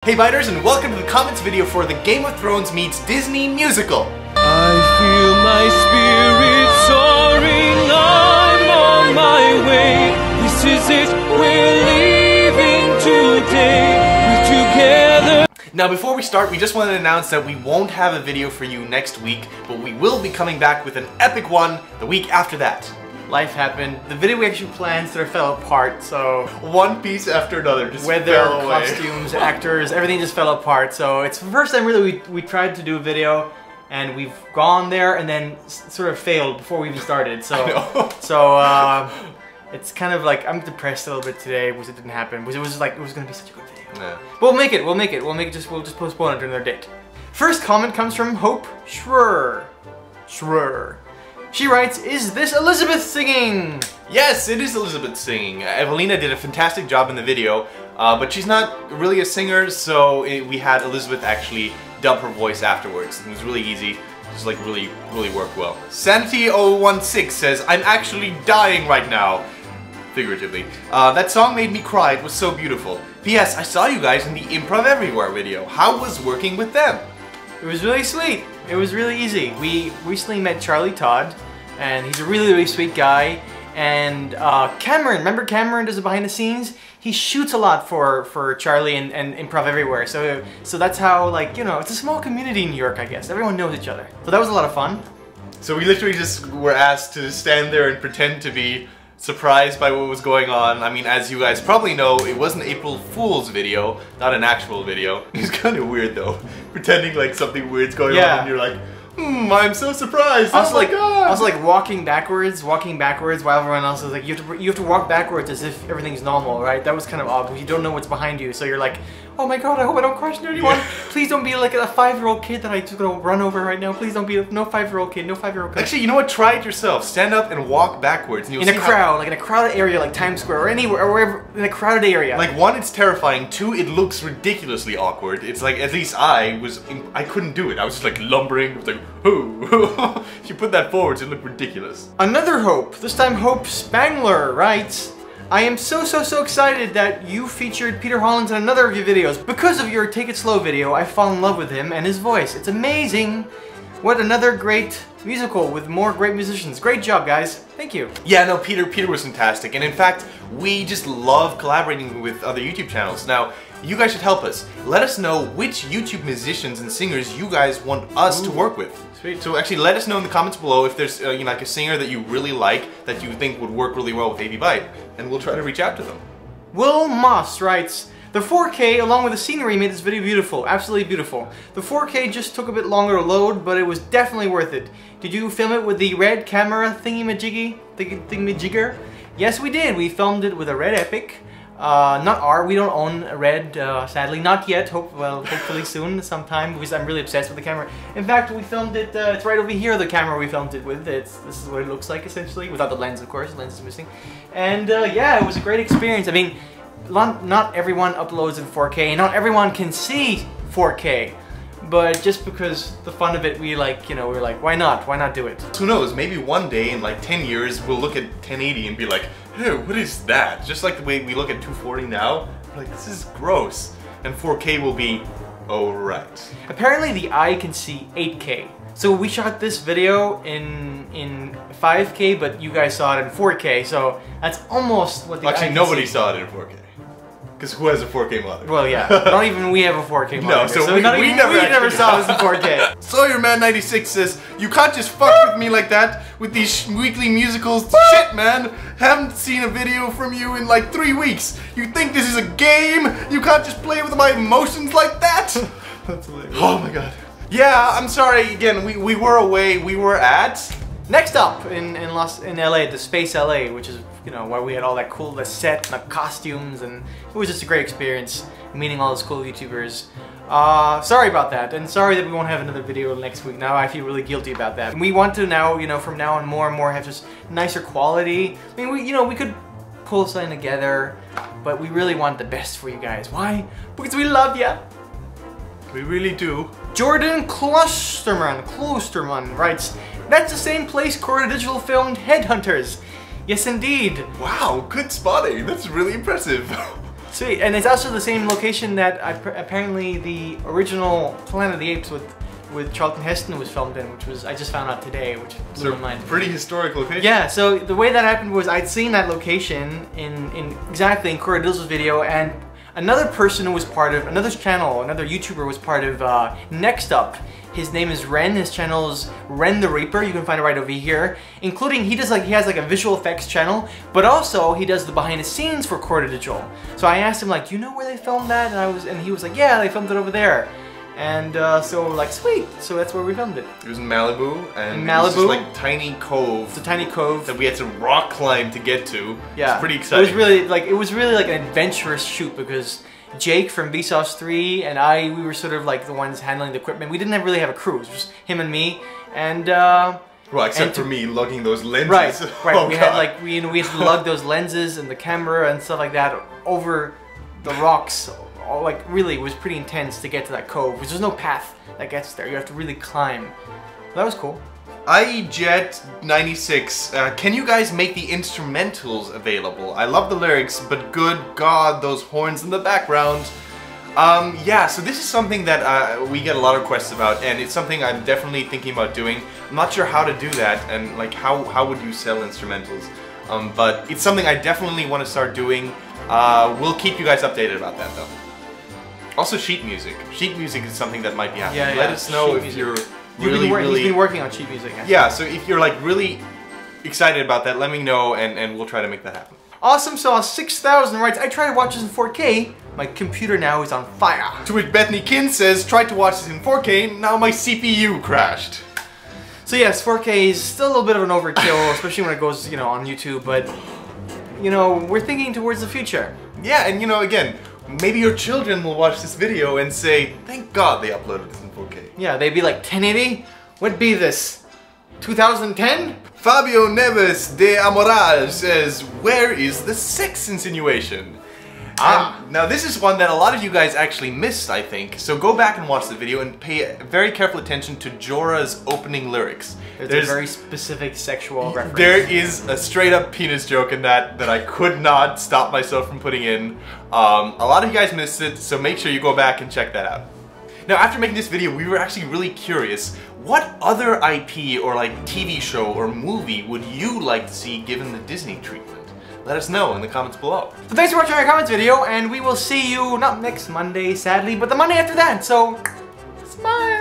Hey Biters, and welcome to the comments video for the Game of Thrones meets Disney musical. I feel my spirit soaring, I'm on my way. This is it, we're leaving today, we're together. Now before we start, we just want to announce that we won't have a video for you next week, but we will be coming back with an epic one the week after that. Life happened. The video we actually planned sort of fell apart, so... One piece after another just weather, fell away. costumes, actors, everything just fell apart. So it's the first time really we tried to do a video, and we've gone there and then sort of failed before we even started. So, it's kind of like, I'm depressed a little bit today because it didn't happen. Because it was like, it was going to be such a good video. Yeah. We'll make it, we'll just postpone it to another date. First comment comes from Hope Schroer. She writes, "Is this Elizabeth singing?" Yes, it is Elizabeth singing. Evelina did a fantastic job in the video, but she's not really a singer, so we had Elizabeth actually dub her voice afterwards. It was really easy, just like really worked well. Sanity016 says, "I'm actually dying right now." Figuratively. That song made me cry, it was so beautiful. P.S. I saw you guys in the Improv Everywhere video. How was working with them? It was really sweet. It was really easy. We recently met Charlie Todd, and he's a really sweet guy. And Cameron, remember Cameron does the behind the scenes? He shoots a lot for Charlie and Improv Everywhere. So that's how, like, you know, it's a small community in New York, I guess. Everyone knows each other. So that was a lot of fun. So we literally just were asked to stand there and pretend to be surprised by what was going on. I mean, as you guys probably know, it was an April Fool's video, not an actual video. It's kind of weird though, pretending like something weird's going on and you're like, I'm so surprised, oh my god! I was like walking backwards while everyone else is like, you have to walk backwards as if everything's normal, right? That was kind of odd, because you don't know what's behind you, so you're like, oh my god, I hope I don't crush anyone. Yeah. Please don't be like a 5-year-old kid that I just gonna run over right now. Please don't be no 5-year-old kid, no 5-year-old kid. Actually, you know what? Try it yourself. Stand up and walk backwards. And you'll see like in a crowded area like Times Square or anywhere, or wherever, in a crowded area. Like, one, it's terrifying. Two, it looks ridiculously awkward. It's like, at least I couldn't do it. I was just like lumbering. It was like, ooh. If you put that forward, it looked ridiculous. Another Hope, this time Hope Spangler, writes, "I am so excited that you featured Peter Hollins in another of your videos. Because of your Take It Slow video, I fall in love with him and his voice. It's amazing. What another great musical with more great musicians. Great job, guys. Thank you." Yeah, no, Peter was fantastic. And in fact, we just love collaborating with other YouTube channels. Now, you guys should help us. Let us know which YouTube musicians and singers you guys want us to work with. Sweet. So actually, let us know in the comments below if there's you know, like a singer that you really like that you think would work really well with AVbyte, and we'll try to reach out to them. Will Moss writes, "The 4K along with the scenery made this video beautiful. Absolutely beautiful. The 4K just took a bit longer to load, but it was definitely worth it. Did you film it with the red camera thingy-majigger? Yes, we did. We filmed it with a Red Epic. We don't own a Red, sadly. Not yet. Hopefully soon, sometime, because I'm really obsessed with the camera. In fact, we filmed it, it's right over here, the camera we filmed it with. This is what it looks like, essentially, without the lens, of course. The lens is missing. And, yeah, it was a great experience. I mean, not everyone uploads in 4K, not everyone can see 4K. But just because the fun of it, we're like, why not do it? Who knows, maybe one day in like 10 years, we'll look at 1080 and be like, hey, what is that? Just like the way we look at 240 now, we're like, this is gross. And 4K will be alright. Apparently the eye can see 8K. So we shot this video in 5K, but you guys saw it in 4K, so that's almost what the eye can see. Actually, nobody saw it in 4K. Because who has a 4K monitor? Well, yeah. Not even we have a 4K monitor. No, so we never saw this in 4K. Sawyerman96 says, "You can't just fuck with me like that with these weekly musicals. Shit, man. Haven't seen a video from you in like 3 weeks. You think this is a game? You can't just play with my emotions like that?" That's hilarious. Oh my god. Yeah, I'm sorry. Again, we were away. We were at... Next up in LA, the Space LA, which is, you know, where we had all that cool, the set and the costumes, and it was just a great experience meeting all those cool YouTubers. Sorry about that, and sorry that we won't have another video next week. Now I feel really guilty about that. We want to now, you know, from now on more and more have just nicer quality. I mean, we could pull something together, but we really want the best for you guys. Why? Because we love ya. We really do. Jordan Klosterman writes, "That's the same place Cora Digital filmed Headhunters. Yes, indeed." Wow, good spotting. That's really impressive. Sweet, and it's also the same location that apparently the original Planet of the Apes with Charlton Heston was filmed in, which was, I just found out today, which blew my mind. Pretty historic location. Yeah, so the way that happened was I'd seen that location exactly in Corradil's video, and another person who was part of, another channel, another YouTuber was part of Next Up. His name is Ren, his channel is Ren the Reaper, you can find it right over here. Including, he has like a visual effects channel, but also he does the behind the scenes for Corradigital. So I asked him like, do you know where they filmed that? And he was like, yeah, they filmed it over there. And so we're like, sweet, so that's where we filmed it. It was in Malibu, and Malibu. it was just like tiny cove. It's a tiny cove that we had to rock climb to get to. Yeah, it's pretty exciting. It was really like an adventurous shoot because Jake from Vsauce 3 and we were sort of like the ones handling the equipment. We didn't really have a crew, it was just him and me, and well, except for me lugging those lenses. Right, right. Oh, we had like we had to lug those lenses and the camera and stuff like that over the rocks. Like really, it was pretty intense to get to that cove, because there's no path that gets there. You have to really climb. That was cool. iJet96, can you guys make the instrumentals available? I love the lyrics, but good God, those horns in the background. Yeah, so this is something that we get a lot of requests about, and it's something I'm definitely thinking about doing. I'm not sure how to do that, and like how would you sell instrumentals? But it's something I definitely want to start doing. We'll keep you guys updated about that though. Also sheet music. Sheet music is something that might be happening. Yeah, Let us know if you're really He's been working on sheet music. Yeah, so if you're like really excited about that, let me know and we'll try to make that happen. Awesome Sauce 6000 writes, I tried to watch this in 4K, my computer now is on fire. To which Bethany Kin says, tried to watch this in 4K, now my CPU crashed. So yes, 4K is still a little bit of an overkill, especially when it goes, you know, on YouTube, but, you know, we're thinking towards the future. Yeah, and you know, again, maybe your children will watch this video and say, thank God they uploaded this in 4K. Yeah, they'd be like, 1080? What'd be this? 2010? Fabio Neves de Amoral says, where is the sex insinuation? Now this is one that a lot of you guys actually missed, I think, so go back and watch the video and pay very careful attention to Jorah's opening lyrics. There's a very specific sexual reference. There is a straight up penis joke in that I could not stop myself from putting in. A lot of you guys missed it, so make sure you go back and check that out. Now after making this video, we were actually really curious, what other IP or like TV show or movie would you like to see given the Disney treatment? Let us know in the comments below. So thanks for watching our comments video, and we will see you not next Monday, sadly, but the Monday after that, so smile!